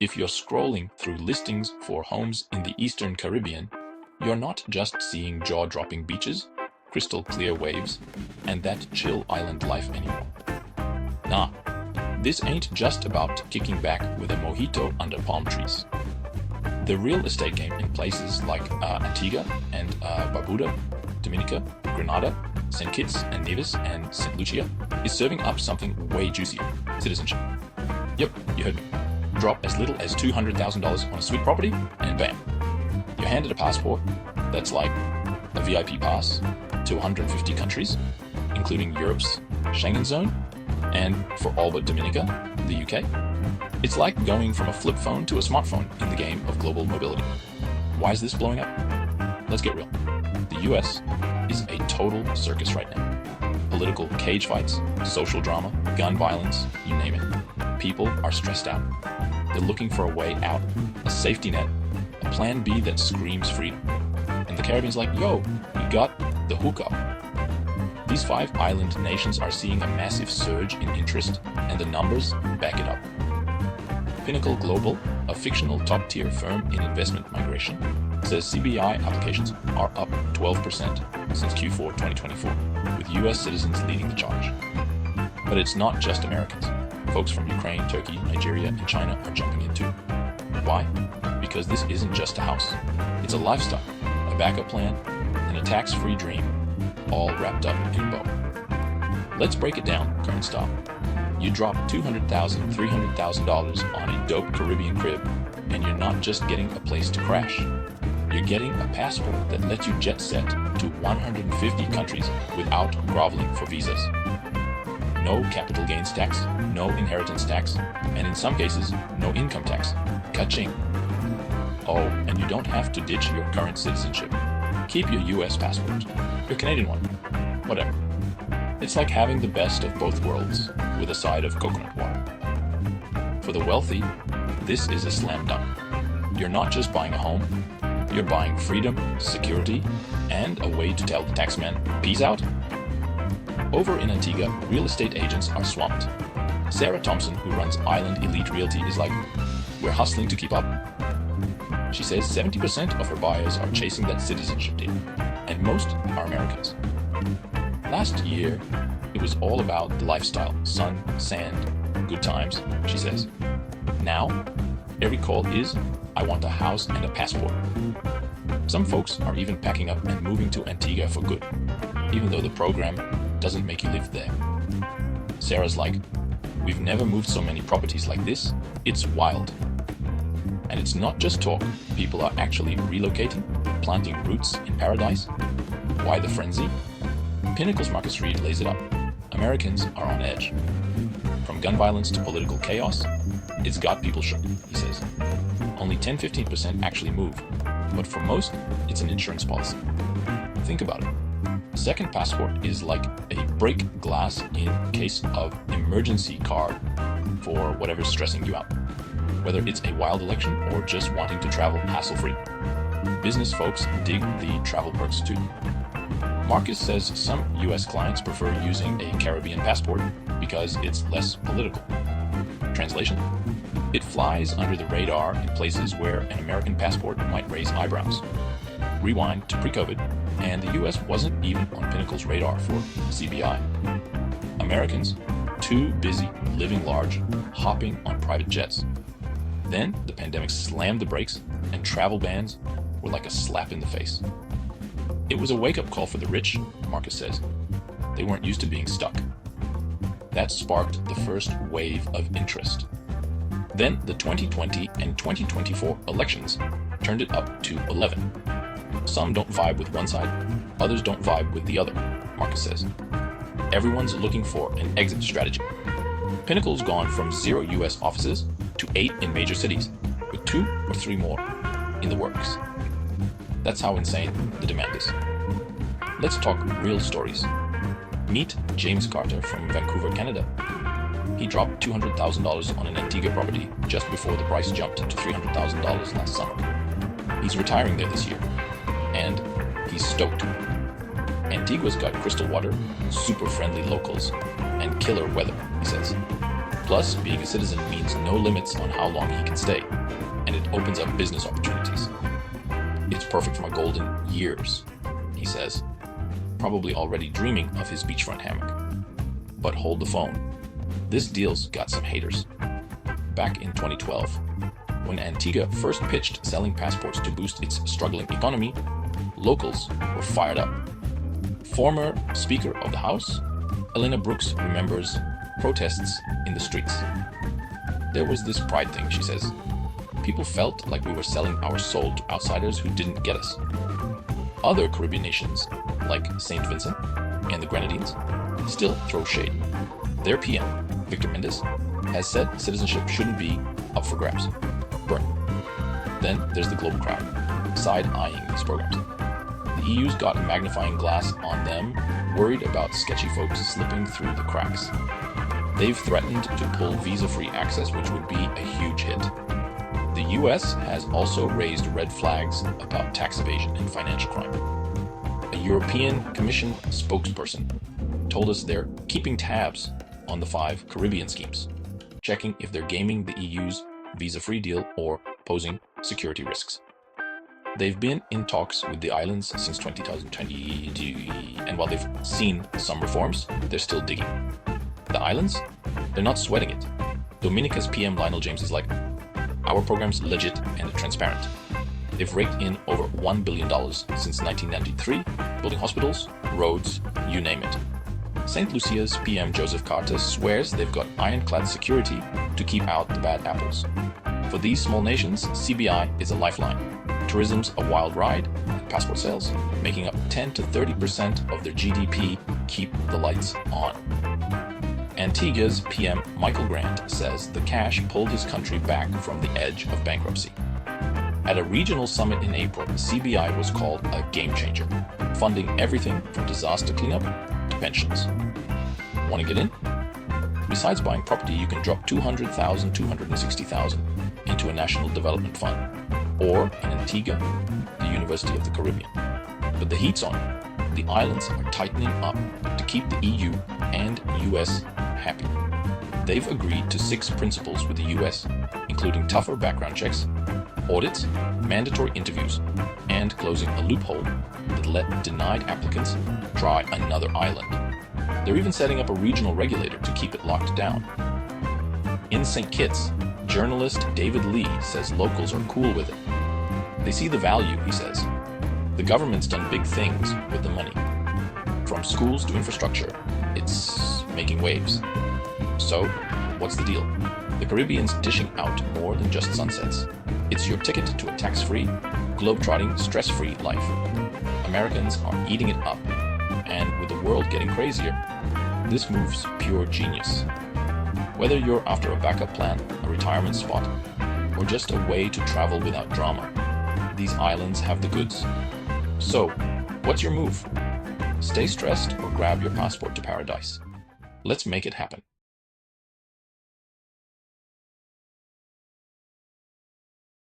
If you're scrolling through listings for homes in the Eastern Caribbean, you're not just seeing jaw-dropping beaches, crystal clear waves, and that chill island life anymore. Nah, this ain't just about kicking back with a mojito under palm trees. The real estate game in places like Antigua and Barbuda, Dominica, Grenada, St. Kitts and Nevis, and St. Lucia is serving up something way juicier: citizenship. Yep, you heard me. Drop as little as $200,000 on a sweet property, and bam, you're handed a passport that's like a VIP pass to 150 countries, including Europe's Schengen zone, and for all but Dominica, the UK. It's like going from a flip phone to a smartphone in the game of global mobility. Why is this blowing up? Let's get real. The US is a total circus right now. Political cage fights, social drama, gun violence, you name it. People are stressed out. They're looking for a way out, a safety net, a plan B that screams freedom. And the Caribbean's like, yo, we got the hookup. These 5 island nations are seeing a massive surge in interest, and the numbers back it up. Pinnacle Global, a fictional top-tier firm in investment migration, says CBI applications are up 12% since Q4 2024, with US citizens leading the charge. But it's not just Americans. Folks from Ukraine, Turkey, Nigeria, and China are jumping in too. Why? Because this isn't just a house. It's a lifestyle, a backup plan, and a tax-free dream, all wrapped up in a bow. Let's break it down current style. You drop $200,000, $300,000 on a dope Caribbean crib, and you're not just getting a place to crash. You're getting a passport that lets you jet set to 150 countries without groveling for visas. No capital gains tax, no inheritance tax, and in some cases, no income tax. Ka-ching. Oh, and you don't have to ditch your current citizenship. Keep your US passport, your Canadian one, whatever. It's like having the best of both worlds with a side of coconut water. For the wealthy, this is a slam dunk. You're not just buying a home, you're buying freedom, security, and a way to tell the taxman, peace out. Over in Antigua, real estate agents are swamped. Sarah Thompson, who runs Island Elite Realty, is like, we're hustling to keep up. She says 70% of her buyers are chasing that citizenship deal, and most are Americans. Last year, it was all about the lifestyle, sun, sand, good times, she says. Now, every call is, I want a house and a passport. Some folks are even packing up and moving to Antigua for good, even though the program doesn't make you live there. Sarah's like, we've never moved so many properties like this. It's wild. And it's not just talk. People are actually relocating, planting roots in paradise. Why the frenzy? Pinnacle's Marcus Reed lays it up. Americans are on edge. From gun violence to political chaos, it's got people shook, he says. Only 10-15% actually move, but for most, it's an insurance policy. Think about it. A second passport is like a break glass in case of emergency card for whatever's stressing you out, whether it's a wild election or just wanting to travel hassle-free. Business folks dig the travel perks too. Marcus says some US clients prefer using a Caribbean passport because it's less political. Translation: it flies under the radar in places where an American passport might raise eyebrows. Rewind to pre-COVID, and the US wasn't even on Pinnacle's radar for CBI. Americans, too busy living large, hopping on private jets. Then the pandemic slammed the brakes, and travel bans were like a slap in the face. It was a wake-up call for the rich, Marcus says. They weren't used to being stuck. That sparked the first wave of interest. Then the 2020 and 2024 elections turned it up to 11. Some don't vibe with one side, others don't vibe with the other, Marcus says. Everyone's looking for an exit strategy. Pinnacle's gone from 0 US offices to 8 in major cities, with 2 or 3 more in the works. That's how insane the demand is. Let's talk real stories. Meet James Carter from Vancouver, Canada. He dropped $200,000 on an Antigua property just before the price jumped to $300,000 last summer. He's retiring there this year, and he's stoked. Antigua's got crystal water, super friendly locals, and killer weather, he says. Plus, being a citizen means no limits on how long he can stay, and it opens up business opportunities. It's perfect for my golden years, he says, probably already dreaming of his beachfront hammock. But hold the phone. This deal's got some haters. Back in 2012, when Antigua first pitched selling passports to boost its struggling economy, locals were fired up. Former Speaker of the House, Elena Brooks, remembers protests in the streets. There was this pride thing, she says. People felt like we were selling our soul to outsiders who didn't get us. Other Caribbean nations, like St. Vincent and the Grenadines, still throw shade. Their PM, Victor Mendes, has said citizenship shouldn't be up for grabs. Burn. Then there's the global crowd, side-eyeing these programs. The EU's got a magnifying glass on them, worried about sketchy folks slipping through the cracks. They've threatened to pull visa-free access, which would be a huge hit. The US has also raised red flags about tax evasion and financial crime. A European Commission spokesperson told us they're keeping tabs on the 5 Caribbean schemes, checking if they're gaming the EU's visa-free deal or posing security risks. They've been in talks with the islands since 2020, and while they've seen some reforms, they're still digging. The islands? They're not sweating it. Dominica's PM Lionel James is like, our program's legit and transparent. They've raked in over $1 billion since 1993, building hospitals, roads, you name it. St. Lucia's PM Joseph Carter swears they've got ironclad security to keep out the bad apples. For these small nations, CBI is a lifeline. Tourism's a wild ride, and passport sales, making up 10 to 30% of their GDP, keep the lights on. Antigua's PM Michael Grant says the cash pulled his country back from the edge of bankruptcy. At a regional summit in April, CBI was called a game changer, funding everything from disaster cleanup to pensions. Want to get in? Besides buying property, you can drop $200,000, $260,000 into a national development fund, or in Antigua, the University of the Caribbean. But the heat's on. The islands are tightening up to keep the EU and US happy. They've agreed to 6 principles with the US, including tougher background checks, audits, mandatory interviews, and closing a loophole that let denied applicants try another island. They're even setting up a regional regulator to keep it locked down. In St. Kitts, journalist David Lee says locals are cool with it. They see the value, he says. The government's done big things with the money. From schools to infrastructure, it's making waves. So, what's the deal? The Caribbean's dishing out more than just sunsets. It's your ticket to a tax-free, globe-trotting, stress-free life. Americans are eating it up. And with the world getting crazier, this move's pure genius. Whether you're after a backup plan, a retirement spot, or just a way to travel without drama, these islands have the goods. So, what's your move? Stay stressed or grab your passport to paradise. Let's make it happen.